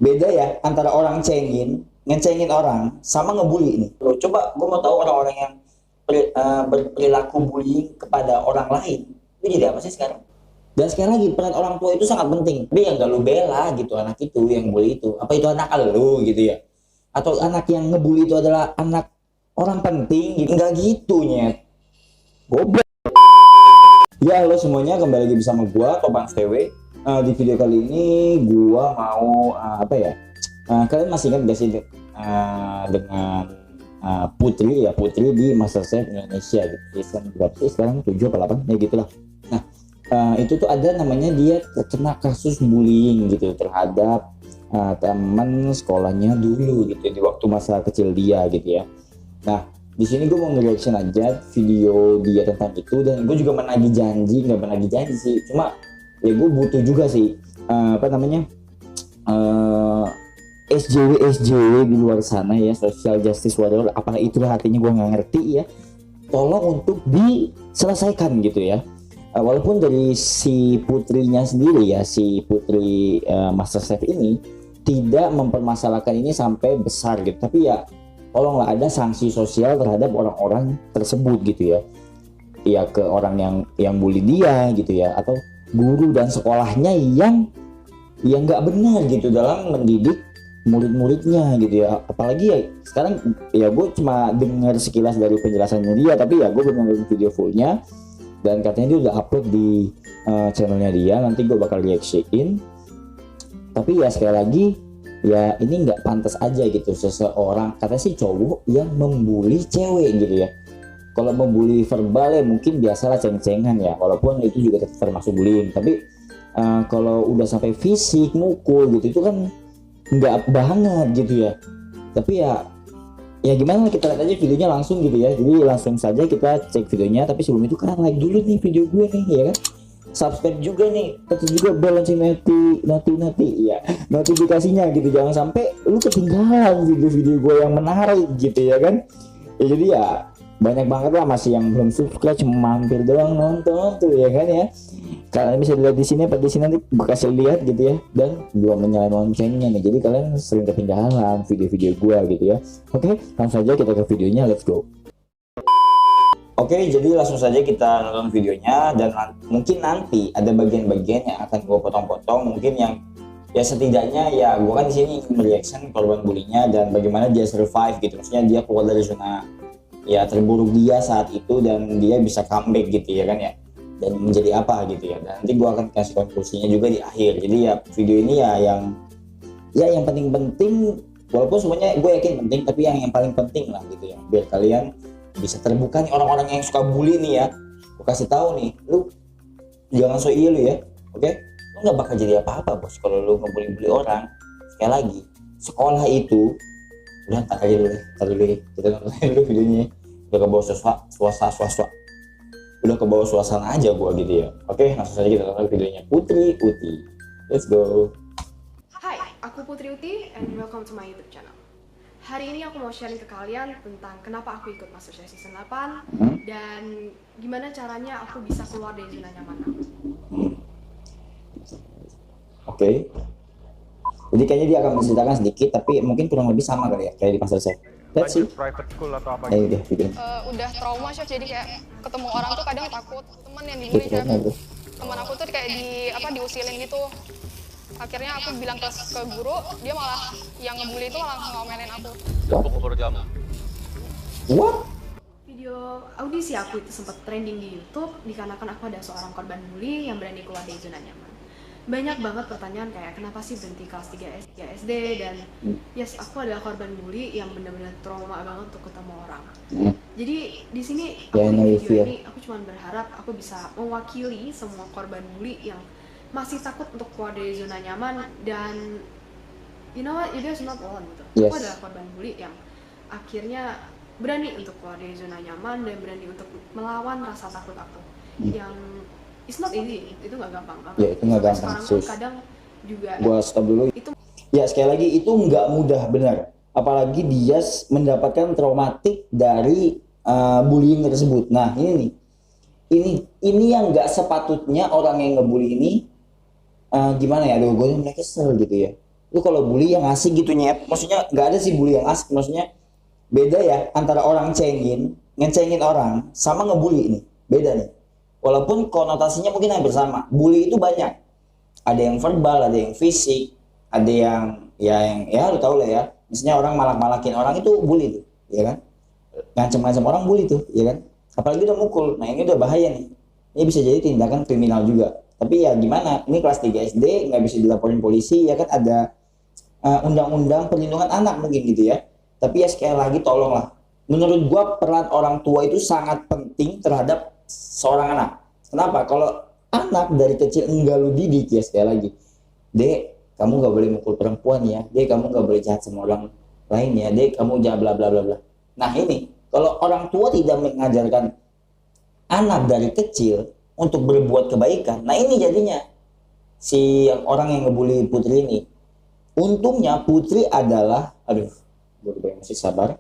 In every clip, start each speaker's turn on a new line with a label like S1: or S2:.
S1: Beda ya antara orang ngecengin orang sama ngebully nih. Lo coba gue mau tahu orang-orang yang berperilaku bullying kepada orang lain. Itu jadi apa sih sekarang? Dan sekali lagi peran orang tua itu sangat penting. Tapi yang gak lu bela gitu anak itu yang bully itu. Apa itu anak lu gitu ya? Atau anak yang ngebully itu adalah anak orang penting gitu. Enggak gitu nyet. Goblok. Ya halo semuanya, kembali lagi bersama gua Tobang TW. Di video kali ini gua mau apa ya? Kalian masih ingat gak sih dengan Putri ya, Putri di MasterChef Indonesia gitu. Season berapa sih sekarang? 7 atau 8 ya gitulah. Nah, itu tuh ada namanya dia terkena kasus bullying gitu terhadap teman sekolahnya dulu gitu di waktu masa kecil dia gitu ya. Nah, di sini gue mau nge-reaction aja video dia tentang itu, dan gue juga nggak menagih janji sih, cuma ya gue butuh juga sih apa namanya SJW di luar sana ya, social justice warrior, apa itulah artinya gue nggak ngerti ya, tolong untuk diselesaikan gitu ya. Walaupun dari si putrinya sendiri ya, si putri MasterChef ini tidak mempermasalahkan ini sampai besar gitu, tapi ya tolonglah ada sanksi sosial terhadap orang-orang tersebut gitu ya. Ya ke orang yang bully dia gitu ya, atau guru dan sekolahnya yang nggak benar gitu dalam mendidik murid-muridnya gitu ya. Apalagi ya sekarang ya gue cuma dengar sekilas dari penjelasannya dia, tapi ya gue belum nonton video fullnya, dan katanya dia udah upload di channelnya dia, nanti gue bakal reaction. Tapi ya sekali lagi ya ini nggak pantas aja gitu seseorang, kata si cowok yang membuli cewek gitu ya. Kalau membuli verbal ya mungkin biasalah ceng-cengan ya, walaupun itu juga termasuk bullying, tapi kalau udah sampai fisik mukul gitu itu kan nggak banget gitu ya. Tapi ya gimana, kita lihat aja videonya langsung gitu ya. Jadi langsung saja kita cek videonya, tapi sebelum itu kalian like dulu nih video gue nih ya kan, subscribe juga nih, tekan juga bel lonceng nanti ya notifikasinya gitu, jangan sampai lu ketinggalan video-video gue yang menarik gitu ya kan. Ya jadi ya banyak banget lah masih yang belum subscribe, cuma mampir doang nonton tuh ya kan ya. Kalian bisa lihat di sini, di sini nanti gue kasih lihat gitu ya, dan belum menyalakan loncengnya nih, jadi kalian sering ketinggalan video-video gue gitu ya. Oke, langsung saja kita ke videonya, let's go. Oke, jadi langsung saja kita nonton videonya, dan mungkin nanti ada bagian-bagian yang akan gue potong-potong, mungkin yang ya setidaknya ya gue kan di sini mereaction korban bullyingnya dan bagaimana dia survive gitu, maksudnya dia keluar dari zona ya terburuk dia saat itu, dan dia bisa comeback gitu ya kan ya, dan menjadi apa gitu ya. Dan nanti gue akan kasih konklusinya juga di akhir. Jadi ya video ini ya yang penting-penting, walaupun semuanya gue yakin penting, tapi yang paling penting lah gitu ya, biar kalian bisa terbuka nih orang-orang yang suka bully nih ya. Gue kasih tahu nih, lu jangan so iya lu ya, oke? Lu nggak bakal jadi apa-apa bos kalau lu ngebully-bully orang. Sekali lagi, sekolah itu udah ntar aja dulu deh, kita nonton dulu videonya. Udah ke bawah suasana udah ke bawah suasana aja gua gitu ya. Oke, langsung saja kita tonton videonya Putri Uti, let's go.
S2: Hai, aku Putri Uti and welcome to my YouTube channel. Hari ini aku mau sharing ke kalian tentang kenapa aku ikut MasterChef Season 8 dan gimana caranya aku bisa keluar dari zona nyaman aku.
S1: Oke. Jadi kayaknya dia akan menceritakan sedikit, tapi mungkin kurang lebih sama kali ya kayak di MasterChef. Let's see.
S3: Private school atau apa
S1: Ayo deh, video.
S4: Udah trauma chef, jadi kayak ketemu orang tuh kadang takut. Temen yang dibully chef, temen aku tuh kayak diusilin gitu. Akhirnya aku bilang ke guru, dia malah yang ngebully itu malah ngomelin aku.
S3: Tepuk per jam.
S1: What?
S2: Video audisi aku itu sempat trending di YouTube dikarenakan aku ada seorang korban bully yang berani keluar dari zona nyaman. Banyak banget pertanyaan kayak kenapa sih berhenti kelas 3 SD, dan yes, aku adalah korban bully yang benar-benar trauma banget untuk ketemu orang. Jadi di sini aku di video ini aku cuma berharap aku bisa mewakili semua korban bully yang masih takut untuk keluar dari zona nyaman, dan you know what, you guys not alone gitu.
S1: Yes.
S2: Aku adalah korban bully yang akhirnya berani untuk keluar dari zona nyaman dan berani untuk melawan rasa takut aku yang it's not easy, itu nggak gampang banget.
S1: Ya, itu nggak gampang.
S2: Sekarang pun kadang juga
S1: gua stop dulu.
S2: itu
S1: Ya sekali lagi itu nggak mudah benar. Apalagi dia mendapatkan traumatik dari bullying tersebut. Nah ini nih, ini yang nggak sepatutnya orang yang ngebully ini gimana ya? Aduh, gue mulai kesel gitu ya. Lu kalau bully yang asik gitu nyet, maksudnya nggak ada sih bully yang asik, maksudnya beda ya antara orang ngecengin orang sama ngebully nih, beda nih. Walaupun konotasinya mungkin hampir sama, bully itu banyak. Ada yang verbal, ada yang fisik, ada yang ya lu tau lah ya. Misalnya orang malak-malakin orang itu bully tuh, ya kan? Ngancem-ngancem orang bully tuh, ya kan? Apalagi udah mukul, nah ini udah bahaya nih. Ini bisa jadi tindakan kriminal juga. Tapi ya gimana? Ini kelas 3 SD nggak bisa dilaporin polisi, ya kan ada undang-undang perlindungan anak mungkin gitu ya. Tapi ya sekali lagi tolonglah. Menurut gua peran orang tua itu sangat penting terhadap seorang anak. Kenapa? Kalau anak dari kecil enggak lu didik ya sekali lagi. Dek, kamu nggak boleh mukul perempuan ya. Dek, kamu nggak boleh jahat sama orang lain ya. Dek, kamu jangan bla bla bla bla. Nah ini, kalau orang tua tidak mengajarkan anak dari kecil untuk berbuat kebaikan, nah ini jadinya si orang yang ngebully Putri ini. Untungnya Putri adalah, aduh, gue masih sabar.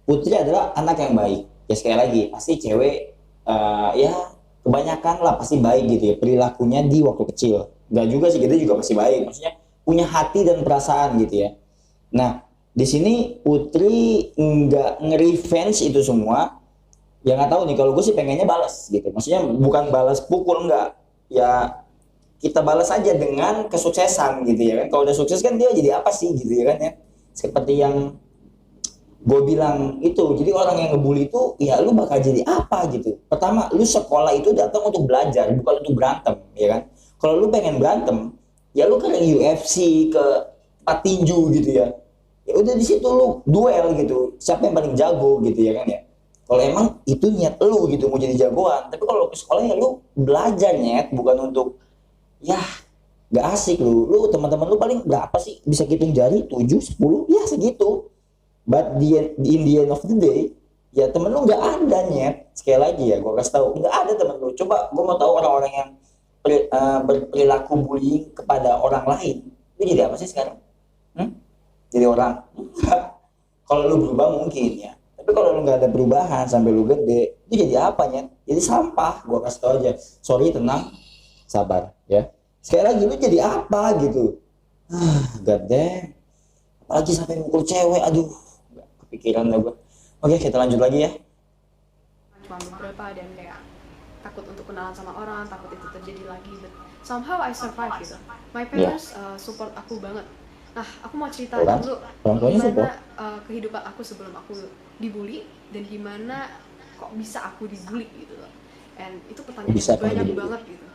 S1: Putri adalah anak yang baik. Ya sekali lagi, pasti cewek, ya kebanyakan lah pasti baik gitu ya perilakunya di waktu kecil. Enggak juga sih, kita juga pasti baik. Maksudnya punya hati dan perasaan gitu ya. Nah, di sini Putri nggak nge-revenge itu semua. Ya nggak tahu nih, kalau gue sih pengennya balas gitu. Maksudnya bukan balas pukul, enggak. Ya kita balas aja dengan kesuksesan gitu ya kan. Kalau udah sukses kan dia jadi apa sih gitu ya kan ya. Seperti yang gue bilang itu, jadi orang yang ngebully itu ya lu bakal jadi apa gitu. Pertama, lu sekolah itu datang untuk belajar, bukan untuk berantem ya kan. Kalau lu pengen berantem, ya lu ke UFC, ke patinju gitu ya. Ya udah di situ lu duel gitu, siapa yang paling jago gitu ya kan ya. Kalau emang itu niat lu gitu mau jadi jagoan, tapi kalau ke sekolah ya lu belajar nyet, bukan untuk ya nggak asik lu teman-teman lu paling berapa sih, bisa hitung jari 7, 10 ya segitu. But in the end of the day ya temen lu nggak ada nyet. Sekali lagi ya gue kasih tahu, nggak ada temen lu. Coba gue mau tahu orang-orang yang berperilaku bullying kepada orang lain, lu jadi apa sih sekarang? Jadi orang? Kalau lu berubah mungkin ya, tapi kalau lu nggak ada perubahan sampai lu gede, itu jadi apa nyet? Jadi sampah. Gue kasih tahu aja, sorry, tenang, sabar ya. Sekali lagi lu jadi apa gitu. God damn. Apalagi sampai mukul cewek, aduh, gak kepikiran lah gue. Oke, kita lanjut lagi ya.
S2: Cuma beberapa dan kayak takut untuk kenalan sama orang, takut itu terjadi lagi, but somehow I survive gitu. My parents support aku banget. Nah, aku mau cerita dulu gimana kehidupan aku sebelum aku dibully dan gimana kok bisa aku dibully gitu loh. And itu pertanyaan
S1: Bisa
S2: banyak
S1: dibully
S2: banget gitu.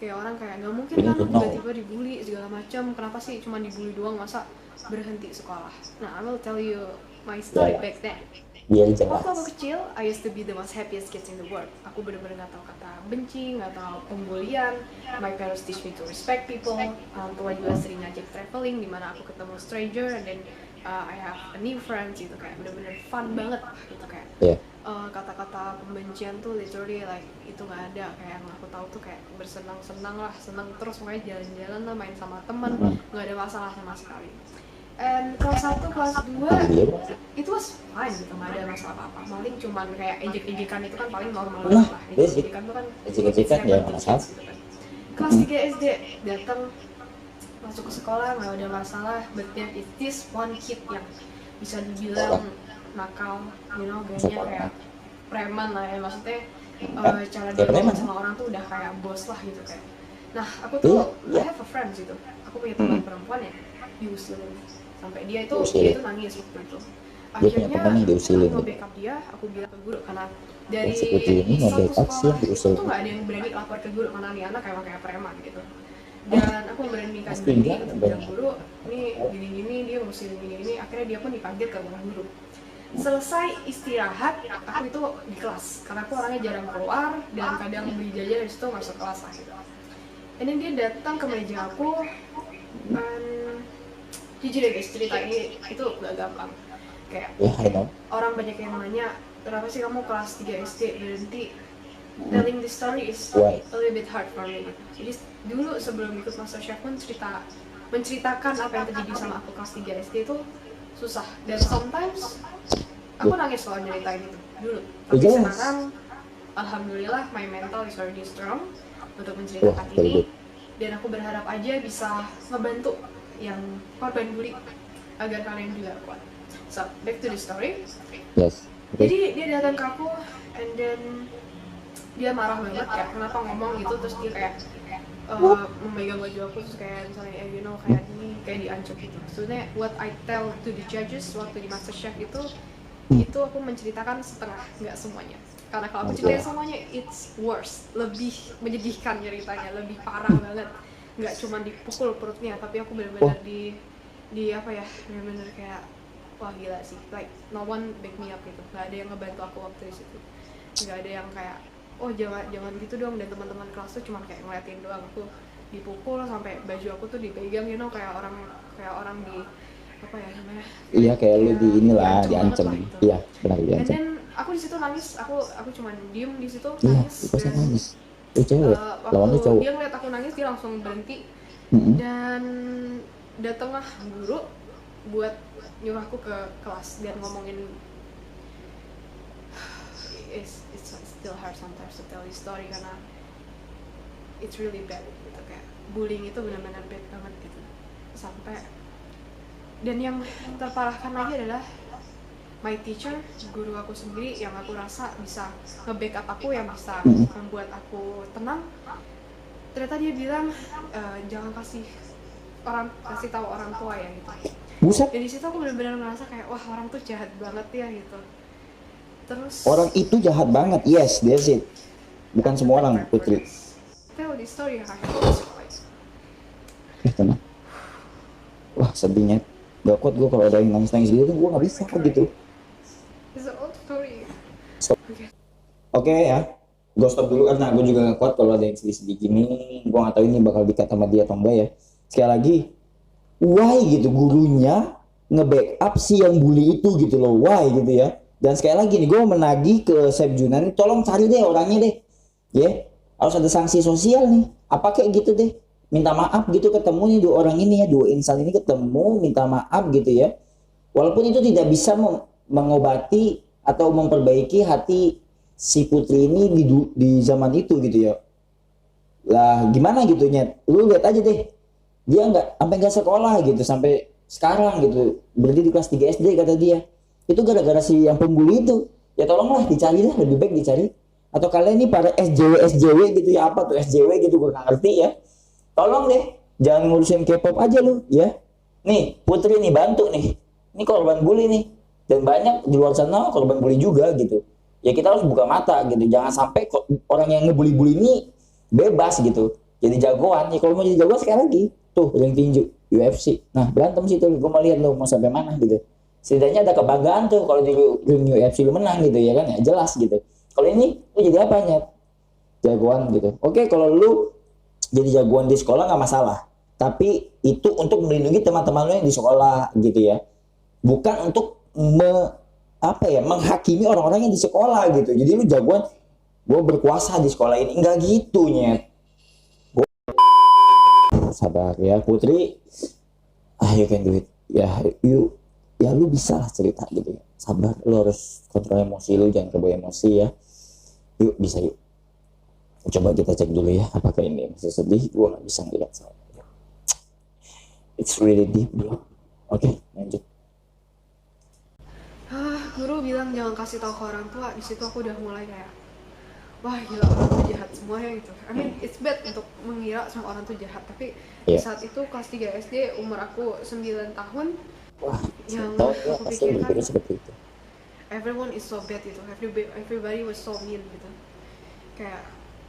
S2: Kayak orang kayak nggak mungkin kan tiba-tiba dibully segala macam. Kenapa sih cuma dibully doang, masa berhenti sekolah? Nah, I will tell you my story back then.
S1: Biar jelas.
S2: Waktu aku kecil, I used to be the most happiest kids in the world. Aku benar-benar nggak tahu kata benci, nggak tahu pembulian. My parents teach me to respect people. Orang tua juga sering ngajak traveling, dimana aku ketemu stranger, and then I have a new friends gitu, kayak benar-benar fun banget gitu kayak. Kata-kata pembencian tuh literally like itu nggak ada. Kayak yang aku tahu tuh kayak bersenang-senang lah, senang terus, pokoknya jalan-jalan lah, main sama teman, nggak ada masalah sama sekali. And kelas 1, kelas 2 itu was fine gitu, nggak ada masalah apa-apa. Paling cuman kayak ejek-ejekan itu kan paling normal lah. Ejek-ejekan itu kan
S1: ejek-ejekan ya masalah.
S2: Gitu kan. Kelas 3 SD datang masuk ke sekolah nggak ada masalah, but there is this one kid yang bisa dibilang nakal, gayanya kayak preman lah ya, maksudnya cara dia ngomong sama orang tuh udah kayak bos lah gitu kayak. Nah, aku tuh I have a friend gitu, aku punya teman perempuan ya, diusilin sampai dia itu nangis waktu itu. Akhirnya aku backup dia, aku bilang ke guru karena dari satu sekolah itu tuh nggak ada yang berani lapor ke guru karena nih anak kayak preman gitu. Dan aku memberanikan diri untuk bilang guru, ini gini-gini, dia ngusilin gini-gini. Akhirnya dia pun dipanggil ke ruang guru. Selesai istirahat, aku itu di kelas karena aku orangnya jarang keluar dan kadang beli jajan dari situ masuk kelas lah gitu. Ini dia datang ke meja aku, jujur deh guys, cerita ini itu gak gampang. Kayak orang banyak yang nanya, kenapa sih kamu kelas 3 SD berhenti? Telling this story is a little bit hard for me. Jadi dulu sebelum ikut MasterChef pun menceritakan apa yang terjadi sama aku kelas 3 SD itu susah, dan sometimes aku nangis kalau ceritain itu dulu. Tapi sekarang alhamdulillah my mental is already strong untuk menceritakan ini, dan aku berharap aja bisa ngebantu yang korban bully agar kalian juga kuat. So back to the story.
S1: Yes. Okay.
S2: Jadi dia datang ke aku and then dia marah banget kayak kenapa ngomong gitu, terus dia kayak memegang baju aku terus kayak misalnya you know kayak gini, kayak diancam gitu. Sebenarnya what I tell to the judges waktu di MasterChef itu aku menceritakan setengah, nggak semuanya. Karena kalau aku ceritain semuanya it's worse, lebih menyedihkan ceritanya, lebih parah banget. Nggak cuma dipukul perutnya, tapi aku benar-benar di apa ya, benar-benar kayak wah gila sih, like no one back me up gitu, nggak ada yang ngebantu aku waktu di situ, nggak ada yang kayak oh jangan gitu dong, dan teman-teman kelas tuh cuma kayak ngeliatin doang. Aku dipukul sampai baju aku tuh dipegang, you know, kayak orang di apa ya namanya,
S1: Iya kayak lu di inilah
S2: diancam
S1: diancam.
S2: banget lah gitu.
S1: Iya benar
S2: And
S1: diancam.
S2: then aku di situ nangis, aku cuma diem di situ
S1: Iya
S2: nangis.
S1: pasti
S2: Dan
S1: nangis. Lu cewek, lawan lu
S2: waktu
S1: cowok.
S2: dia ngeliat aku nangis dia langsung berhenti dan datanglah guru buat nyuruh aku ke kelas dan ngomongin it's still hard sometimes to tell this story karena it's really bad gitu, kayak bullying itu benar-benar bad banget gitu. Sampai dan yang terparahkan lagi adalah my teacher, guru aku sendiri yang aku rasa bisa nge-backup aku, yang bisa membuat aku tenang. Ternyata dia bilang jangan kasih tahu orang tua ya gitu.
S1: Buset.
S2: Jadi situ aku benar-benar ngerasa kayak wah orang tuh jahat banget ya gitu. Terus
S1: Orang itu jahat banget. Yes, that's it. Bukan semua orang, Putri.
S2: tell the story how
S1: Tenang. Wah sedihnya. Gak kuat gue kalau ada yang nangis-nangis gitu, gue gak bisa gitu.
S2: it's an old story.
S1: Stop. Oke ya, gue stop dulu karena gue juga gak kuat kalau ada yang sedih-sedih gini. Gue gak tahu ini bakal di-cut sama dia atau enggak ya. Sekali lagi, why gitu gurunya nge-backup si yang bully itu gitu loh, why gitu ya. Dan sekali lagi nih gue menagih ke Chef Junan, tolong cari deh orangnya deh, ya. Harus ada sanksi sosial nih, apa kayak gitu deh. Minta maaf gitu, ketemu nih dua orang ini ya, dua insan ini ketemu minta maaf gitu ya. Walaupun itu tidak bisa mengobati atau memperbaiki hati si Putri ini di zaman itu gitu ya. Lah gimana gitu Nyet, lu lihat aja deh, dia nggak sekolah gitu sampai sekarang gitu, berarti di kelas 3 SD kata dia. Itu gara-gara si yang pembuli itu. Ya tolonglah dicari lah, lebih baik dicari. Atau kalian nih para SJW gitu ya, apa tuh SJW gitu gue nggak ngerti ya. Tolong deh, jangan ngurusin K-pop aja lu ya. Nih, Putri nih bantu nih. Ini korban bully nih. Dan banyak di luar sana korban bully juga gitu. Ya kita harus buka mata gitu. Jangan sampai orang yang ngebully-bully ini bebas gitu. Jadi jagoan. Ya kalau mau jadi jagoan sekali lagi. Tuh, ring tinju, UFC. Nah, berantem situ. Gue mau lihat lu mau sampai mana gitu. Setidaknya ada kebanggaan tuh kalau di ring UFC lu menang gitu ya kan. Ya jelas gitu. Kalau ini, lu jadi apanya? Jagoan gitu. Oke, kalau lu jadi jagoan di sekolah nggak masalah, tapi itu untuk melindungi teman-teman lo yang di sekolah gitu ya, bukan untuk menghakimi orang-orang yang di sekolah gitu. Jadi lu jagoan, gue berkuasa di sekolah ini, nggak gitu Nyet. Sabar ya Putri, you can do it ya, lu bisa lah cerita gitu ya. Sabar, lu harus kontrol emosi lu, jangan kebawa emosi ya. Yuk bisa yuk. Coba kita cek dulu ya, apakah ini masih sedih? Gue nggak bisa ngeliat soalnya. It's really deep bro. Oke, lanjut.
S2: Guru bilang jangan kasih tahu ke orang tua. Di situ aku udah mulai kayak wah gila orang tuh jahat semuanya gitu. I mean it's bad untuk mengira semua orang tuh jahat, tapi di saat itu kelas 3 SD, umur aku 9 tahun.
S1: Wah,
S2: yang
S1: tahu
S2: aku
S1: gak pasti
S2: pikirkan
S1: mikirnya seperti itu.
S2: everyone is so bad gitu, everybody was so mean gitu. Kayak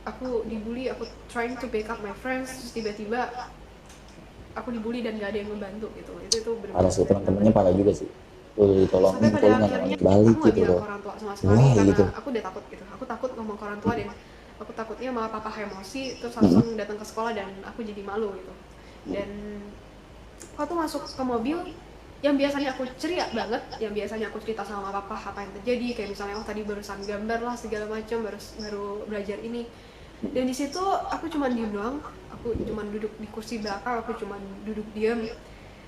S2: aku dibully, aku trying to back up my friends, terus tiba-tiba aku dibully dan gak ada yang membantu gitu. Itu benar-benar
S1: Parah sih, teman-temannya parah juga sih. Lu ditolongin,
S2: sampai pada
S1: nggak
S2: akhirnya
S1: balik
S2: aku gak
S1: gitu
S2: bilang
S1: loh.
S2: ke orang tua sama sekali
S1: Wah,
S2: karena
S1: gitu.
S2: aku udah takut gitu. Aku takut ngomong ke orang tua dan aku takutnya malah papa emosi terus langsung datang ke sekolah dan aku jadi malu gitu. Dan waktu masuk ke mobil, yang biasanya aku ceria banget, yang biasanya aku cerita sama papa apa yang terjadi, kayak misalnya tadi barusan gambar lah segala macam, baru belajar ini. Dan di situ aku cuma diem doang, aku cuma duduk di kursi belakang, aku cuma duduk diam.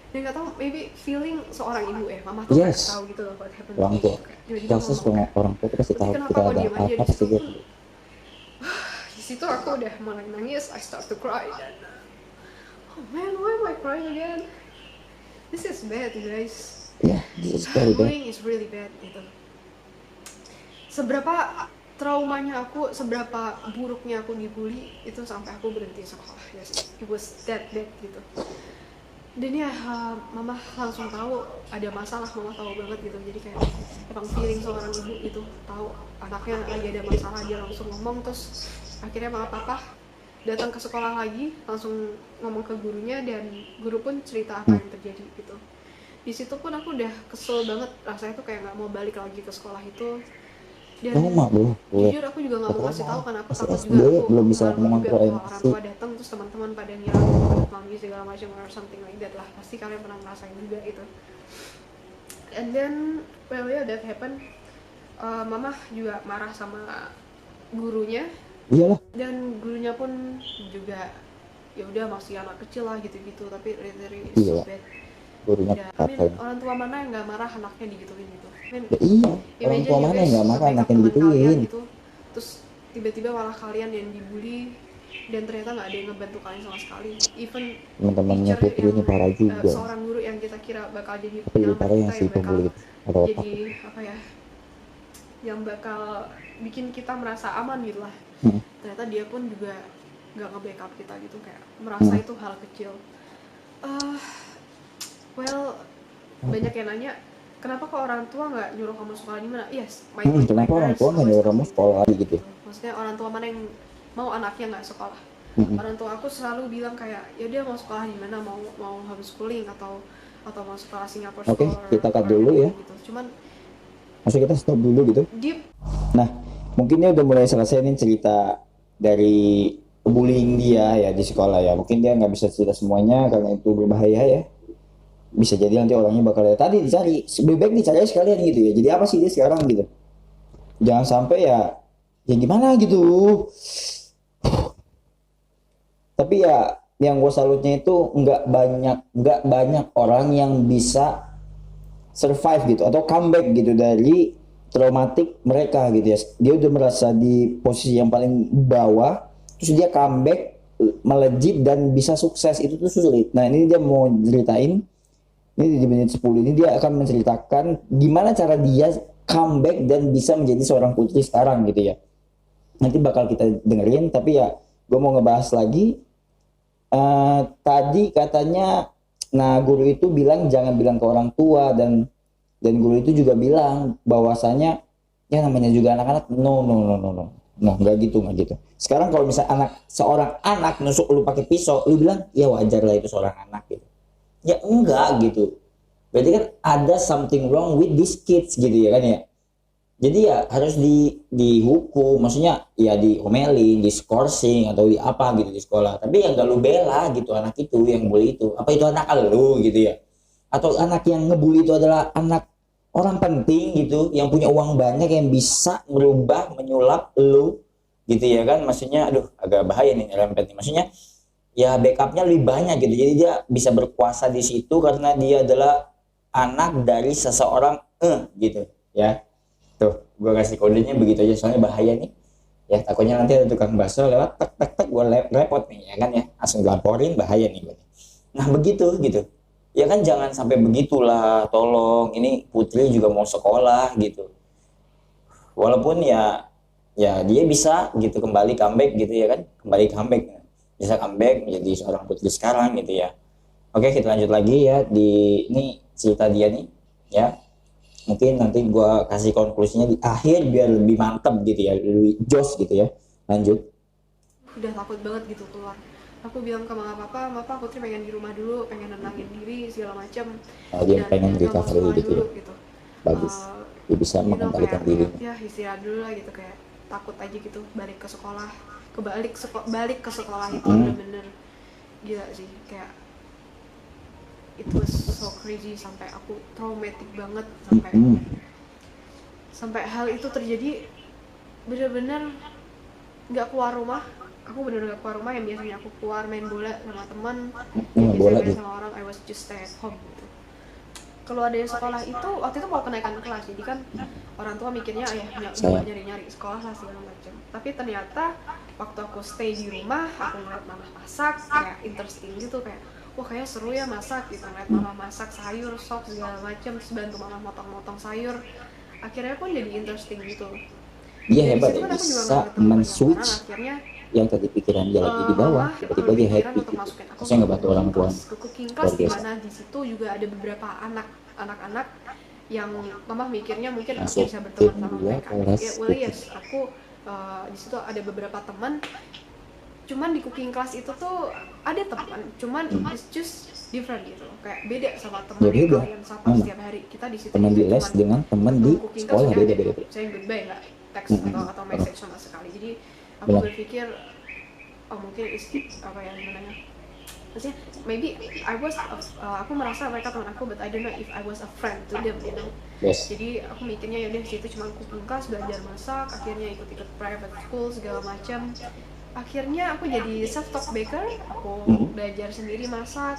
S2: Dan nggak tahu, maybe feeling seorang ibu mama tuh
S1: Yes.
S2: tahu gitu loh what happened.
S1: Orang tua.
S2: Tiba-tiba
S1: Proses
S2: ngomong,
S1: orang tua pasti tahu
S2: kenapa
S1: kita
S2: kok
S1: ada
S2: diem aja
S1: apa
S2: di
S1: pasti
S2: situ?
S1: dia.
S2: Di situ aku udah mulai nangis, I start to cry. Dan, oh man, why am I crying again? this is bad guys.
S1: Yeah, this is very bad.
S2: Bullying is really bad gitu. Seberapa traumanya aku, seberapa buruknya aku dibully itu sampai aku berhenti sekolah. Yes, it was that bad gitu. Dan ya mama langsung tahu ada masalah, mama tahu banget gitu. Jadi kayak emang feeling seorang ibu itu tahu anaknya lagi ada masalah, dia langsung ngomong. Terus akhirnya mama papa datang ke sekolah lagi, langsung ngomong ke gurunya, dan guru pun cerita apa yang terjadi gitu. Di situ pun aku udah kesel banget, rasanya tuh kayak nggak mau balik lagi ke sekolah itu. Dan jujur aku juga nggak mau kasih tahu, karena aku takut juga aku
S1: belum bisa
S2: malu juga
S1: mengontrol
S2: kalau
S1: emosi.
S2: orang tua datang terus teman-teman pada nyerang mami segala macam or something like that lah. Pasti kalian pernah ngerasain juga itu. And then well yeah, that happened. Mama juga marah sama gurunya.
S1: Iyalah.
S2: Dan gurunya pun juga ya udah masih anak kecil lah gitu-gitu, tapi literally
S1: Iya.
S2: so bad.
S1: Gurunya
S2: Ya,
S1: katain.
S2: orang tua mana yang nggak marah anaknya digituin gitu.
S1: Ya, iya. Orang tua mana yang nggak marah anaknya digituin.
S2: Gitu. Terus tiba-tiba malah kalian yang dibully, dan ternyata nggak ada yang ngebantu kalian sama sekali. Even
S1: Teman-temannya
S2: teacher
S1: Putri ini parah juga.
S2: seorang guru yang kita kira bakal jadi
S1: Tapi lebih
S2: penyelamat
S1: parah yang
S2: kita,
S1: si
S2: yang bakal
S1: pembuli atau otak.
S2: jadi apa ya, yang bakal bikin kita merasa aman gitu lah. Ternyata dia pun juga nggak nge-backup kita gitu, kayak merasa itu hal kecil. Well, banyak yang nanya, kenapa kok orang tua nggak nyuruh kamu sekolah di mana? Yes,
S1: Kenapa orang tua nggak nyuruh kamu sekolah lagi gitu?
S2: Maksudnya orang tua mana yang mau anaknya nggak sekolah? Orang tua aku selalu bilang kayak, ya dia mau sekolah di mana, mau homeschooling atau mau sekolah Singapore.
S1: Oke, kita cut dulu ya.
S2: Gitu. Cuman
S1: Maksudnya kita stop dulu gitu.
S2: deep.
S1: Nah, mungkin dia udah mulai selesai nih cerita dari bullying dia ya di sekolah ya. Mungkin dia nggak bisa cerita semuanya karena itu berbahaya ya. Bisa jadi nanti orangnya bakal tadi dicari, lebih baik dicari sekalian gitu ya. Jadi apa sih dia sekarang gitu? Jangan sampai ya gimana gitu. Tapi ya yang gue salutnya itu nggak banyak orang yang bisa survive gitu atau comeback gitu dari traumatik mereka gitu ya. Dia udah merasa di posisi yang paling bawah, terus dia comeback, melejit dan bisa sukses, itu tuh sulit. Nah ini dia mau ceritain, ini di menit 10 ini dia akan menceritakan gimana cara dia comeback dan bisa menjadi seorang putri sekarang gitu ya. Nanti bakal kita dengerin, tapi ya gue mau ngebahas lagi. Tadi katanya, nah guru itu bilang jangan bilang ke orang tua, dan guru itu juga bilang bahwasanya ya namanya juga anak-anak, no nggak gitu. Sekarang kalau misalnya seorang anak nusuk lu pakai pisau, lu bilang ya wajar lah itu seorang anak gitu. Ya enggak gitu. Berarti kan ada something wrong with these kids gitu ya kan ya. Jadi ya harus dihukum, maksudnya ya diomelin, diskorsing atau di apa gitu di sekolah. Tapi ya enggak lu bela gitu anak itu yang bully itu. Apa itu anak lu gitu ya? Atau anak yang ngebully itu adalah anak orang penting gitu, yang punya uang banyak, yang bisa merubah, menyulap lu gitu ya kan. Maksudnya aduh agak bahaya nih nyerempet nih. Maksudnya ya backupnya lebih banyak gitu, jadi dia bisa berkuasa di situ karena dia adalah anak dari seseorang gitu ya. Tuh gue kasih kodenya begitu aja, soalnya bahaya nih ya, takutnya nanti ada tukang bakso lewat tek gue repot nih ya kan ya, langsung dilaporin, bahaya nih gue. Nah begitu gitu ya kan, jangan sampai begitulah, tolong. Ini Putri juga mau sekolah gitu, walaupun ya dia bisa gitu kembali comeback gitu ya kan, bisa comeback menjadi seorang putri sekarang gitu ya. Oke, kita lanjut lagi ya di ini cerita dia nih ya. Mungkin nanti gua kasih konklusinya di akhir biar lebih mantap gitu ya, lebih jos gitu ya. Lanjut.
S2: Udah takut banget gitu keluar. Aku bilang ke mama papa, Putri pengen di rumah dulu, pengen nenangin diri segala macam.
S1: Dia pengen recovery gitu ya.
S2: Gitu.
S1: Bagus. Dia bisa mengembalikan dirinya.
S2: Ya istirahat dulu lah gitu, kayak takut aja gitu balik ke sekolah. Balik ke sekolah itu bener-bener gila sih, kayak it was so crazy, sampai aku traumatic banget, sampai hal itu terjadi. Bener-bener nggak keluar rumah, aku bener-bener nggak keluar rumah. Yang biasanya aku keluar main bola sama teman, yang biasanya main sama orang, I was just stay at home gitu. Keluar dari sekolah itu, waktu itu mau kenaikan kelas, jadi kan orang tua mikirnya nyari sekolah lah segala macam. Tapi ternyata waktu aku stay di rumah, aku ngeliat mama masak, kayak interesting gitu, kayak wah kayaknya seru ya masak gitu, ngeliat mama masak sayur, sop segala macam, terus bantu mama motong-motong sayur, akhirnya pun jadi interesting gitu.
S1: Dia
S2: Dari
S1: hebat
S2: situ
S1: ya,
S2: kan aku juga
S1: bisa
S2: nggak ketemu banyak
S1: men-switch
S2: orang, akhirnya
S1: yang tadi pikiran dia lagi di bawah,
S2: mama
S1: tiba-tiba dia
S2: berpikiran
S1: happy
S2: untuk
S1: gitu.
S2: masukin aku
S1: Saya ngebantu orang tua.
S2: ke cooking class,
S1: Luar
S2: di
S1: biasa.
S2: mana di situ juga ada beberapa anak-anak yang mama mikirnya mungkin aku
S1: Masuk
S2: bisa berteman
S1: tim
S2: sama
S1: dia
S2: mereka.
S1: kelas
S2: Ya, well yes, aku di situ ada beberapa teman. Cuman di cooking class itu tuh ada teman, cuman it's just different gitu, kayak beda sama teman
S1: Ya,
S2: yang
S1: beda.
S2: kalian sapa
S1: Mana?
S2: setiap hari. Kita di situ
S1: Teman di
S2: juga
S1: les
S2: cuman
S1: dengan teman di
S2: cooking class
S1: sekolah
S2: udah
S1: beda-beda.
S2: saya goodbye, nggak teks atau message sama sekali. Jadi aku
S1: Benar.
S2: berpikir mungkin apa ya namanya, maksudnya maybe aku merasa mereka teman aku, but I don't know if I was a friend to them, you know.
S1: Yes.
S2: Jadi aku mikirnya yaudah situ cuma cooking class, belajar masak, akhirnya ikut-ikut private school segala macam. Akhirnya aku jadi self taught baker, aku belajar sendiri masak,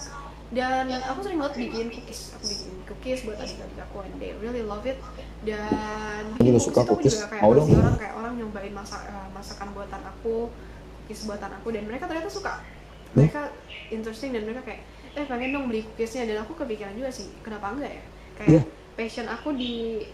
S2: dan aku sering banget bikin cookies. Aku bikin cookies buat adik-adik aku, and they really love it. Dan
S1: Aku juga
S2: bikin
S1: suka
S2: itu aku
S1: cookies.
S2: juga kayak
S1: Mau dong.
S2: ngasih orang, kayak orang nyobain masakan buatan aku, cookies buatan aku, dan mereka ternyata suka. Mereka interesting dan mereka kayak pengen dong beli cookiesnya, dan aku kepikiran juga sih kenapa enggak ya, kayak passion aku di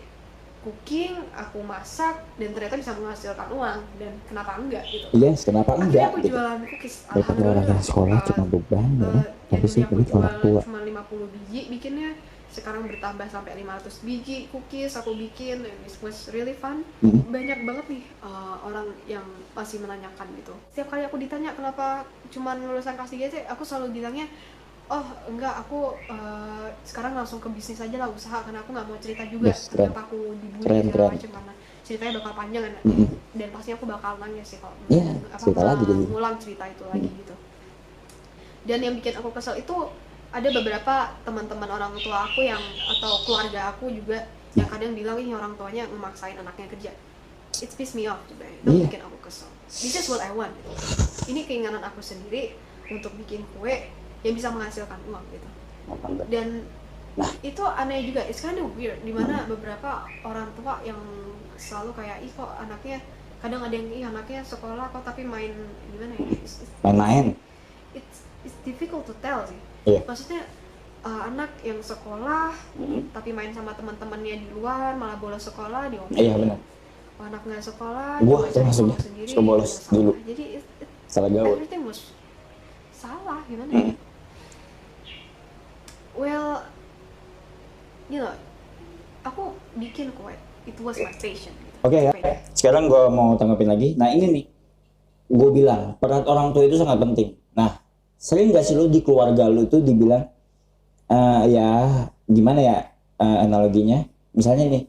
S2: cooking, aku masak, dan ternyata bisa menghasilkan uang, dan kenapa enggak gitu.
S1: Yes, kenapa
S2: Akhirnya
S1: enggak
S2: aku
S1: gitu.
S2: jualan cookies.
S1: Daripada orang yang sekolah cuma beban ya, tapi sih
S2: aku
S1: bagi orang tua.
S2: cuma 50 biji bikinnya, sekarang bertambah sampai 500 biji cookies aku bikin, and it was really fun. Banyak banget nih orang yang masih menanyakan gitu. Setiap kali aku ditanya kenapa cuman lulusan kelas 3 sih, aku selalu bilangnya, oh enggak, aku sekarang langsung ke bisnis aja lah, usaha, karena aku nggak mau cerita juga
S1: Yes, keren.
S2: kenapa aku dibully
S1: Keren,
S2: segala
S1: keren.
S2: macam, karena ceritanya bakal panjang kan. Dan pasti aku bakal nangis sih kalau
S1: Iya, cerita lagi jadi.
S2: ngulang cerita itu lagi gitu. Dan yang bikin aku kesel itu ada beberapa teman-teman orang tua aku yang, atau keluarga aku juga, yang kadang bilang ini orang tuanya memaksain anaknya kerja. It piss me off juga, itu
S1: Iya.
S2: bikin aku kesel. This is what I want gitu. Ini keinginan aku sendiri untuk bikin kue yang bisa menghasilkan uang gitu. Dan itu aneh juga, it's kind of weird, dimana beberapa orang tua yang selalu kayak, ih kok anaknya, kadang ada yang, ih anaknya sekolah kok tapi main gimana ya,
S1: Main-main.
S2: it's difficult to tell sih.
S1: Iya.
S2: Maksudnya anak yang sekolah tapi main sama teman-temannya di luar, malah bolos sekolah diomelin.
S1: Iya benar.
S2: Anak nggak sekolah,
S1: Gua
S2: dia
S1: termasuk
S2: bolos sendiri,
S1: suka bolos
S2: udah salah.
S1: dulu.
S2: Jadi
S1: Salah gaul.
S2: everything was salah, gimana ya? Well, you know, aku bikin kue, it was my passion gitu.
S1: Oke ya. Sekarang gue mau tanggapin lagi. Nah ini nih, gue bilang peran orang tua itu sangat penting. Nah, sering gak sih lu di keluarga lu tuh dibilang, ya gimana ya analoginya? Misalnya nih,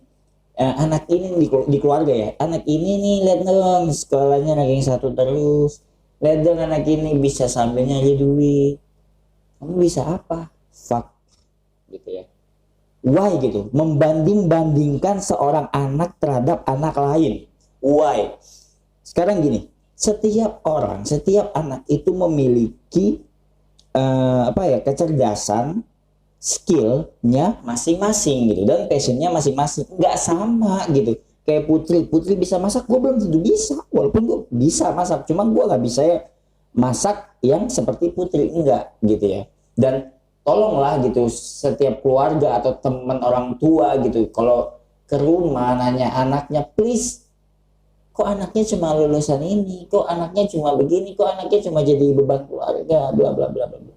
S1: anak ini di keluarga ya, anak ini nih lihat dong sekolahnya ranking 1 terus, lihat dong anak ini bisa sambil nyari duit. Kamu bisa apa? Fuck, gitu ya. Why gitu? Membanding-bandingkan seorang anak terhadap anak lain. Why? Sekarang gini, setiap orang, setiap anak itu memiliki kecerdasan, skillnya masing-masing gitu, dan passionnya masing-masing. Nggak sama gitu. Kayak Putri bisa masak, gue belum tentu bisa. Walaupun gue bisa masak, cuma gue nggak bisa masak yang seperti Putri, enggak gitu ya. Dan tolonglah gitu setiap keluarga atau teman orang tua gitu, kalau ke rumah nanya anaknya, please, kok anaknya cuma lulusan ini, kok anaknya cuma begini, kok anaknya cuma jadi beban keluarga, bla bla bla bla.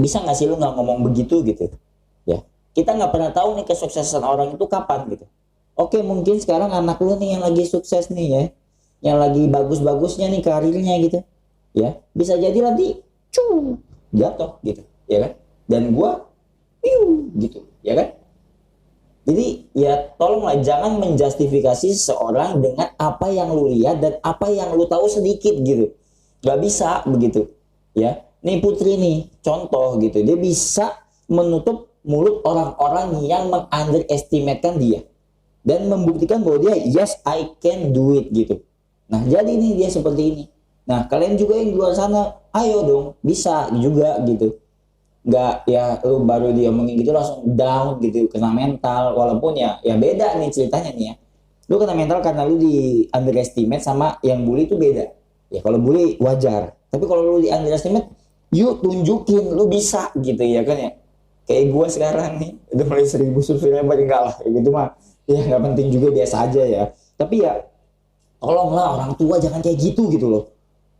S1: Bisa nggak sih lu nggak ngomong begitu gitu ya? Kita nggak pernah tahu nih kesuksesan orang itu kapan gitu. Oke, mungkin sekarang anak lu nih yang lagi sukses nih ya, yang lagi bagus-bagusnya nih karirnya gitu ya, bisa jadi nanti jatuh gitu ya kan, dan gua gitu ya kan. Jadi ya tolonglah jangan menjustifikasi seseorang dengan apa yang lu lihat dan apa yang lu tahu sedikit gitu, nggak bisa begitu ya. Nih Putri nih contoh gitu, dia bisa menutup mulut orang-orang yang meng-underestimatekan dia dan membuktikan bahwa dia yes I can do it gitu. Nah jadi nih dia seperti ini. Nah kalian juga yang di luar sana, ayo dong bisa juga gitu. Nggak ya lu baru dia omongin gitu langsung down gitu, kena mental. Walaupun ya beda nih ceritanya nih ya, lu kena mental karena lu di underestimate, sama yang bully itu beda ya. Kalau bully wajar, tapi kalau lu di underestimate, yuk tunjukin lu bisa gitu ya kan ya. Kayak gue sekarang nih udah mulai 1000 subscriber, enggak lah kayak gitu mah ya nggak penting juga, biasa aja ya. Tapi ya tolonglah orang tua jangan kayak gitu loh.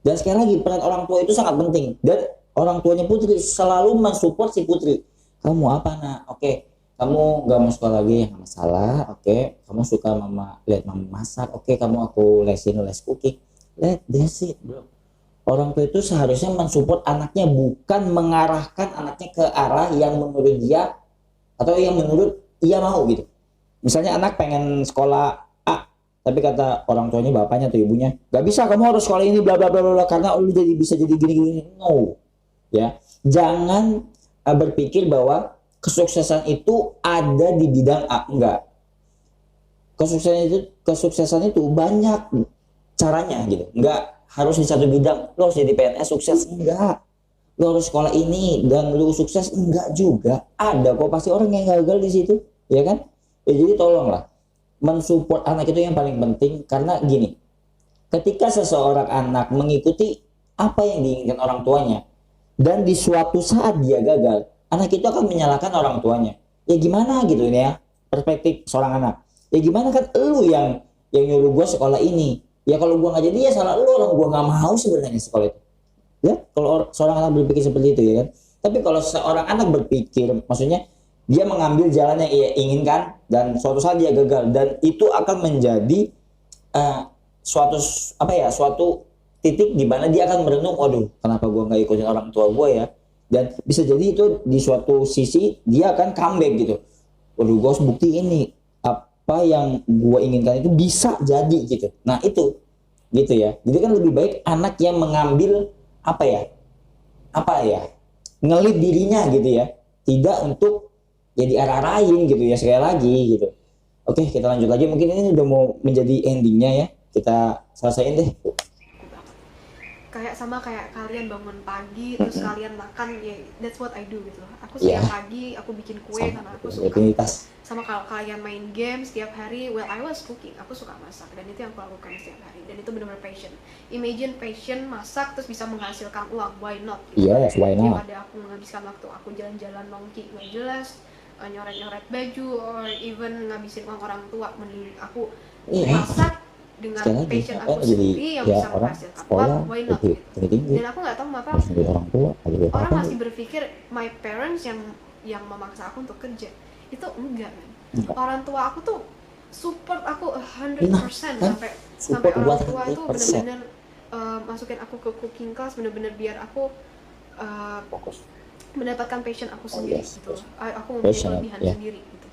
S1: Dan sekali lagi peran orang tua itu sangat penting, dan orang tuanya Putri selalu mensupport si Putri. Kamu apa nak? Oke, kamu nggak mau sekolah lagi, nggak masalah. Oke, kamu suka lihat mama masak. Oke, kamu aku lesin les cooking. That's it bro. Orang tua itu seharusnya mensupport anaknya, bukan mengarahkan anaknya ke arah yang menurut dia atau yang menurut ia mau gitu. Misalnya anak pengen sekolah A, tapi kata orang tuanya, bapaknya atau ibunya, gak bisa, kamu harus sekolah ini bla bla bla bla karena lu jadi bisa jadi gini. No, ya jangan berpikir bahwa kesuksesan itu ada di bidang A. Enggak, kesuksesan itu banyak caranya gitu. Enggak harus di satu bidang. Lu harus jadi PNS sukses, enggak. Lu harus sekolah ini dan lu sukses, enggak juga. Ada kok pasti orang yang gagal di situ, ya kan? Ya, jadi tolonglah mensupport anak itu yang paling penting, karena gini, ketika seseorang anak mengikuti apa yang diinginkan orang tuanya dan di suatu saat dia gagal, anak itu akan menyalahkan orang tuanya. Ya gimana gitu ini ya, perspektif seorang anak. Ya gimana kan lu yang nyuruh gue sekolah ini. Ya kalau gue nggak jadi ya salah lu, orang gue nggak mau sebenarnya sekolah itu. Ya kalau seorang anak berpikir seperti itu ya kan. Tapi kalau seorang anak berpikir, maksudnya dia mengambil jalan yang ia inginkan dan suatu saat dia gagal, dan itu akan menjadi suatu titik di mana dia akan merenung, waduh kenapa gue nggak ikutin orang tua gue ya. Dan bisa jadi itu di suatu sisi dia akan comeback gitu, waduh gue harus buktiin nih apa yang gue inginkan itu bisa jadi gitu. Nah itu gitu ya. Jadi kan lebih baik anak yang mengambil ngelit dirinya gitu ya, tidak untuk jadi arah-arahin gitu ya, sekali lagi gitu. Oke, kita lanjut lagi, mungkin ini udah mau menjadi endingnya ya, kita selesaiin deh.
S2: Kayak sama kayak kalian bangun pagi terus kalian makan, ya that's what I do gitu loh. Aku setiap pagi aku bikin kue karena aku suka.
S1: Rutinitas.
S2: Sama kalau kalian main game setiap hari, well I was cooking, aku suka masak dan itu yang aku lakukan setiap hari, dan itu benar-benar passion. Imagine passion masak terus bisa menghasilkan uang, why not gitu.
S1: Yes, why not?
S2: Daripada aku menghabiskan waktu aku jalan-jalan nongki nggak jelas, nyoret-nyoret baju, or even ngabisin uang orang tua, mending aku masak dengan passion aku sendiri yang bisa menghasilkan uang, why not gitu. Dan aku nggak tahu kenapa orang masih berpikir my parents yang memaksa aku untuk kerja. Itu enggak kan. Orang tua aku tuh support aku 100% sampai orang tua itu benar-benar masukin aku ke cooking class, benar-benar biar aku
S1: fokus
S2: mendapatkan passion aku sendiri gitu. Aku memiliki kelebihan sendiri gitu.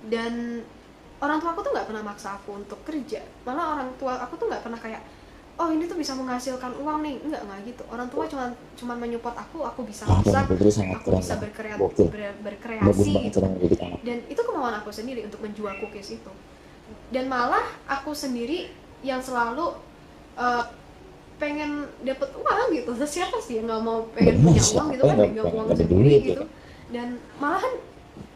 S2: Dan orang tua aku tuh nggak pernah maksa aku untuk kerja. Malah orang tua aku tuh nggak pernah kayak, oh ini tuh bisa menghasilkan uang nih, enggak gitu. Orang tua cuma menyupport aku bisa masak, aku bisa berkreasi gitu. Dan itu kemauan aku sendiri untuk menjual cookies itu. Dan malah aku sendiri yang selalu pengen dapet uang gitu. Terus siapa sih yang nggak mau pengen punya uang gitu kan, pegang uang sendiri gitu. Dan malahan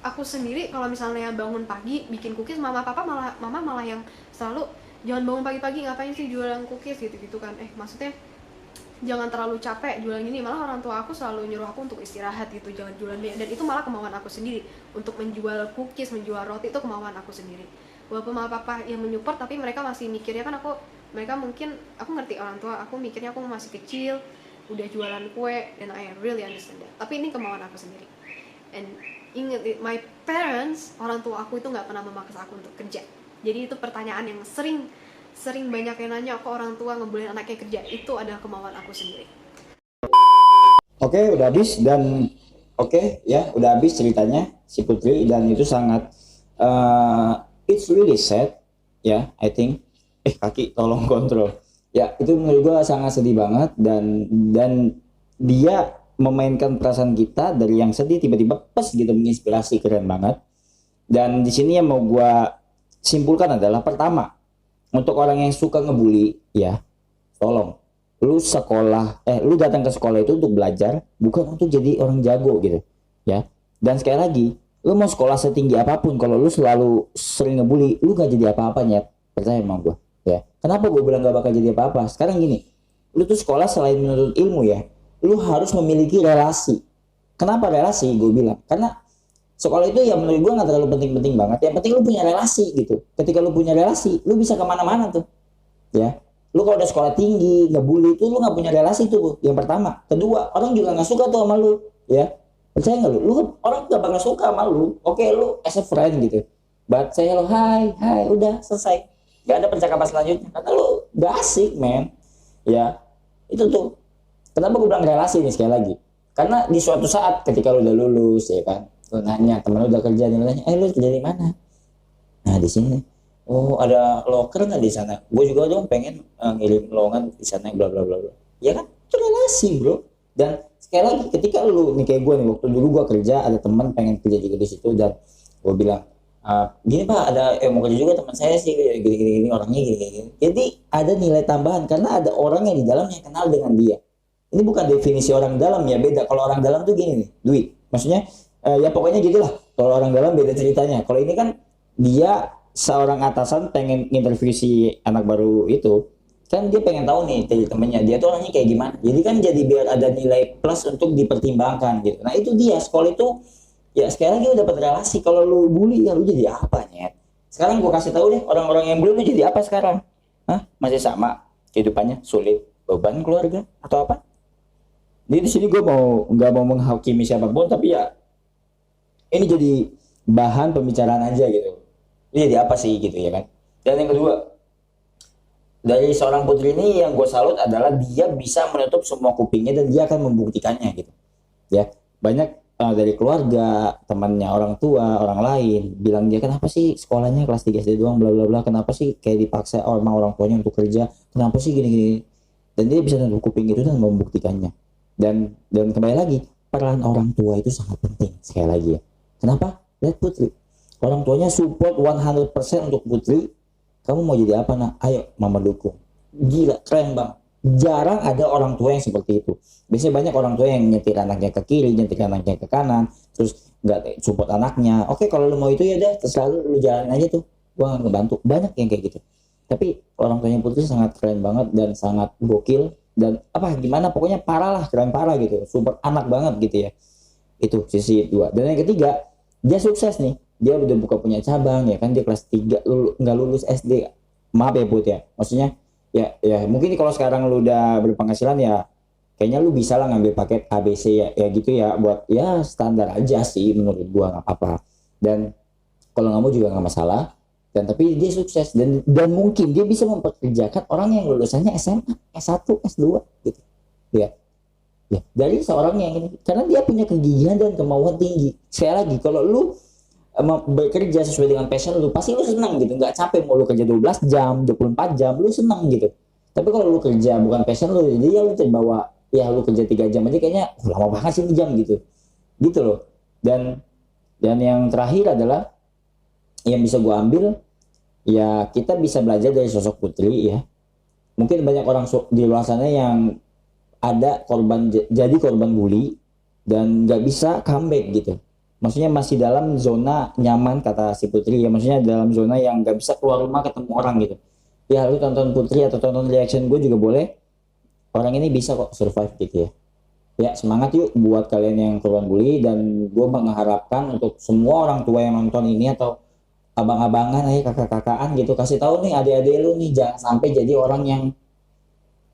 S2: aku sendiri kalau misalnya bangun pagi bikin cookies, mama malah yang selalu, jangan bangun pagi-pagi ngapain sih jualan cookies gitu kan, maksudnya jangan terlalu capek jualan ini. Malah orang tua aku selalu nyuruh aku untuk istirahat gitu, jangan jualan banyak. Dan itu malah kemauan aku sendiri untuk menjual cookies, menjual roti, itu kemauan aku sendiri. Walaupun mama papa yang menyupport, tapi mereka masih mikirnya kan mereka mungkin, aku ngerti orang tua, aku mikirnya aku masih kecil udah jualan kue, dan I really understand that. Tapi ini kemauan aku sendiri. And ingat, my parents, orang tua aku itu nggak pernah memaksa aku untuk kerja. Jadi itu pertanyaan yang sering banyak yang nanya, kok orang tua ngebolehin anaknya kerja. Itu adalah kemauan aku sendiri.
S1: Oke, udah habis. Dan udah habis ceritanya si Putri, dan itu sangat it's really sad ya, I think. Kaki tolong kontrol. Ya, itu menurut gue sangat sedih banget, dan dia memainkan perasaan kita dari yang sedih tiba-tiba pas gitu menginspirasi, keren banget. Dan di sini yang mau gue simpulkan adalah, pertama, untuk orang yang suka ngebully ya, tolong lu datang ke sekolah itu untuk belajar, bukan untuk jadi orang jago gitu ya. Dan sekali lagi, lu mau sekolah setinggi apapun, kalau lu selalu sering ngebully, lu gak jadi apa-apanya, percaya sama gue ya. Kenapa gue bilang gak bakal jadi apa-apa? Sekarang gini, lu tuh sekolah selain menuntut ilmu ya, lu harus memiliki relasi. Kenapa relasi? Gue bilang karena sekolah itu ya menurut gue nggak terlalu penting-penting banget. Yang penting lu punya relasi gitu. Ketika lu punya relasi, lu bisa kemana-mana tuh. Ya, lu kalau udah sekolah tinggi, ngebully itu lu nggak punya relasi tuh. Yang pertama. Kedua, orang juga nggak suka tuh sama lu. Ya, percaya nggak lu? Lu orang nggak bakal suka sama lu. Oke, lu as a friend gitu. But saya lo, hai, udah selesai. Gak ada percakapan selanjutnya. Karena lu gak asik, men. Ya, itu tuh. Kenapa gue bilang relasi nih sekali lagi? Karena di suatu saat ketika lu udah lulus, ya kan, lu nanya temen lu udah kerja, dia nanya, lu kerja di mana? Nah di sini. Oh ada loker nggak di sana? Gue juga dong pengen ngirim lowongan di sana, bla bla bla bla. Ya kan, itu relasi bro. Dan sekali lagi ketika lu nih kayak gue nih, waktu dulu gue kerja ada teman pengen kerja juga di situ dan gue bilang, gini pak ada mau kerja juga teman saya sih gini orangnya gini. Jadi ada nilai tambahan karena ada orang yang di dalam yang kenal dengan dia. Ini bukan definisi orang dalam ya, beda. Kalau orang dalam tuh gini nih, duit. Maksudnya ya pokoknya gitulah. Kalau orang dalam beda ceritanya. Kalau ini kan dia seorang atasan pengen interview si anak baru itu, kan dia pengen tahu nih dari temennya dia tuh orangnya kayak gimana. Jadi kan jadi biar ada nilai plus untuk dipertimbangkan gitu. Nah itu dia sekolah itu ya sekali lagi lu dapat relasi. Kalau lu bully ya lu jadi apa nyet? Sekarang gua kasih tahu deh orang-orang yang bully lu jadi apa sekarang? Hah? Masih sama kehidupannya sulit, beban keluarga atau apa? Jadi di sini gue nggak mau menghakimi siapapun, tapi ya ini jadi bahan pembicaraan aja gitu. Ini jadi apa sih gitu ya kan? Dan yang kedua, dari seorang putri ini yang gue salut adalah dia bisa menutup semua kupingnya dan dia akan membuktikannya gitu. Ya banyak dari keluarga, temannya, orang tua, orang lain bilang dia kenapa sih sekolahnya kelas 3 SD doang, bla bla bla. Kenapa sih kayak dipaksa orang tuanya untuk kerja? Kenapa sih gini-gini? Dan dia bisa menutup kuping itu dan membuktikannya. Dan kembali lagi peran orang tua itu sangat penting sekali lagi ya. Kenapa? Lihat Putri, orang tuanya support 100% untuk Putri. Kamu mau jadi apa nak? Ayo mama dukung. Gila keren bang. Jarang ada orang tua yang seperti itu. Biasanya banyak orang tua yang nyetir anaknya ke kiri, nyetir anaknya ke kanan, terus nggak support anaknya. Oke kalau lu mau itu ya deh, terserah lu jalanin aja tuh. Gua ngebantu. Banyak yang kayak gitu. Tapi orang tuanya Putri sangat keren banget dan sangat gokil. Dan gimana pokoknya parah lah, keren parah gitu, super anak banget gitu ya. Itu sisi 2. Dan yang ketiga, dia sukses nih, dia udah punya cabang ya kan, dia kelas 3 nggak lulus SD. Maaf ya Put ya, maksudnya ya mungkin kalau sekarang lu udah berpenghasilan ya kayaknya lu bisa lah ngambil paket ABC ya gitu ya, buat ya standar aja sih menurut gua, nggak apa-apa. Dan kalau nggak mau juga nggak masalah. Dan tapi dia sukses dan mungkin dia bisa mempekerjakan orang yang lulusannya SMA, S1, S2 gitu. Ya. Dari seorang yang ini karena dia punya kegigihan dan kemauan tinggi. Sekali lagi kalau lu bekerja sesuai dengan passion lu pasti lu senang gitu, nggak capek mau lu kerja 12 jam, 24 jam lu senang gitu. Tapi kalau lu kerja bukan passion lu, jadi ya lu terbawa ya lu kerja 3 jam aja kayaknya lama banget sih 1 jam gitu. Gitu loh. Dan yang terakhir adalah yang bisa gua ambil ya kita bisa belajar dari sosok Putri ya. Mungkin banyak orang di luar sana yang ada jadi korban bully dan nggak bisa comeback gitu. Maksudnya masih dalam zona nyaman kata si Putri ya. Maksudnya dalam zona yang nggak bisa keluar rumah ketemu orang gitu. Ya lu tonton Putri atau tonton reaction gue juga boleh. Orang ini bisa kok survive gitu ya. Ya semangat yuk buat kalian yang korban bully, dan gue mengharapkan untuk semua orang tua yang nonton ini atau abang-abangan, kakak-kakaan gitu, kasih tahu nih adik-adik lu nih jangan sampai jadi orang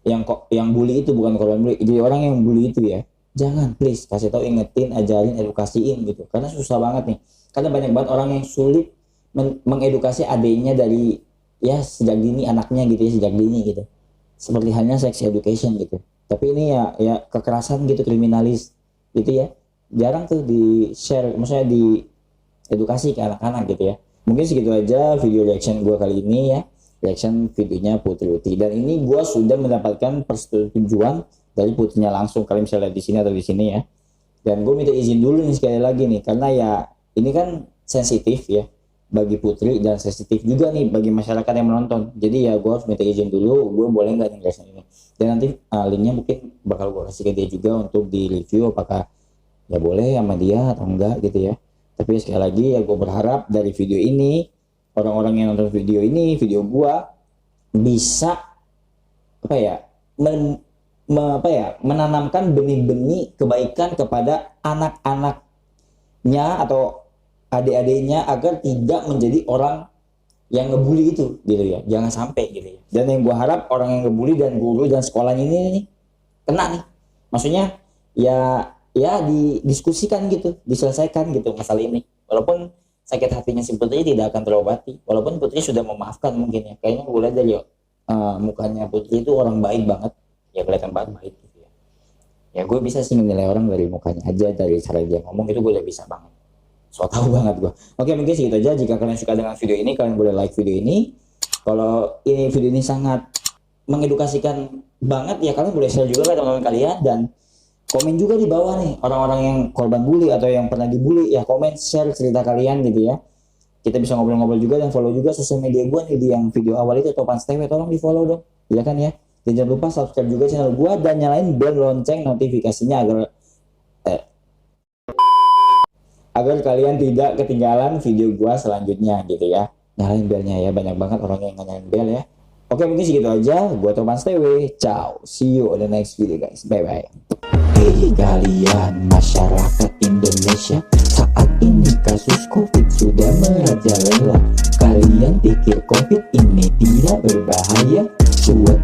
S1: yang bully itu, bukan korban bully, jadi orang yang bully itu ya. Jangan, please kasih tahu, ingetin, ajarin, edukasiin gitu. Karena susah banget nih. Karena banyak banget orang yang sulit mengedukasi adiknya dari ya sejak dini, anaknya gitu ya sejak dini gitu. Seperti halnya sex education gitu. Tapi ini ya kekerasan gitu, kriminalis gitu ya. Jarang tuh di share, maksudnya di edukasi ke anak-anak gitu ya. Mungkin segitu aja video reaction gue kali ini ya. Reaction videonya Putri Uti. Dan ini gue sudah mendapatkan persetujuan dari Putrinya langsung. Kalian bisa lihat di sini atau di sini ya. Dan gue minta izin dulu nih sekali lagi nih. Karena ya ini kan sensitif ya bagi Putri dan sensitif juga nih bagi masyarakat yang menonton. Jadi ya gue harus minta izin dulu. Gue boleh nggak nih reaction ini. Dan nanti linknya mungkin bakal gue kasih ke dia juga untuk di review apakah ya boleh sama dia atau enggak gitu ya. Tapi sekali lagi ya gue berharap dari video ini orang-orang yang nonton video ini, video gua bisa menanamkan benih-benih kebaikan kepada anak-anaknya atau adik-adiknya agar tidak menjadi orang yang ngebully itu gitu ya, jangan sampai gitu ya. Dan yang gue harap orang yang ngebully dan guru dan sekolahnya ini nih kena nih, maksudnya ya didiskusikan gitu, diselesaikan gitu masalah ini. Walaupun sakit hatinya si Putri tidak akan terobati, walaupun Putri sudah memaafkan mungkin ya, kayaknya gue lihat dari mukanya Putri itu orang baik banget ya, kelihatan banget baik gitu ya. Ya gue bisa sih menilai orang dari mukanya aja, dari cara dia ngomong itu gue udah bisa banget. So tau banget gue. Oke, mungkin segitu aja. Jika kalian suka dengan video ini, kalian boleh like video ini. Kalau video ini sangat mengedukasikan banget ya, kalian boleh share juga ke teman-teman kalian, dan komen juga di bawah nih orang-orang yang korban bully atau yang pernah dibully ya, komen share cerita kalian gitu ya. Kita bisa ngobrol-ngobrol juga, dan follow juga sosial media gue nih di yang video awal itu, Topan STW, tolong di follow dong ya kan ya. Dan jangan lupa subscribe juga channel gue dan nyalain bel lonceng notifikasinya agar kalian tidak ketinggalan video gua selanjutnya gitu ya. Nyalain belnya ya, banyak banget orang yang nyalain bel ya. Oke, mungkin segitu aja. Gua Topan STW, ciao, see you on the next video guys, bye bye. Hey kalian masyarakat Indonesia, saat ini kasus COVID sudah merajalela. Kalian pikir COVID ini tidak berbahaya? Buat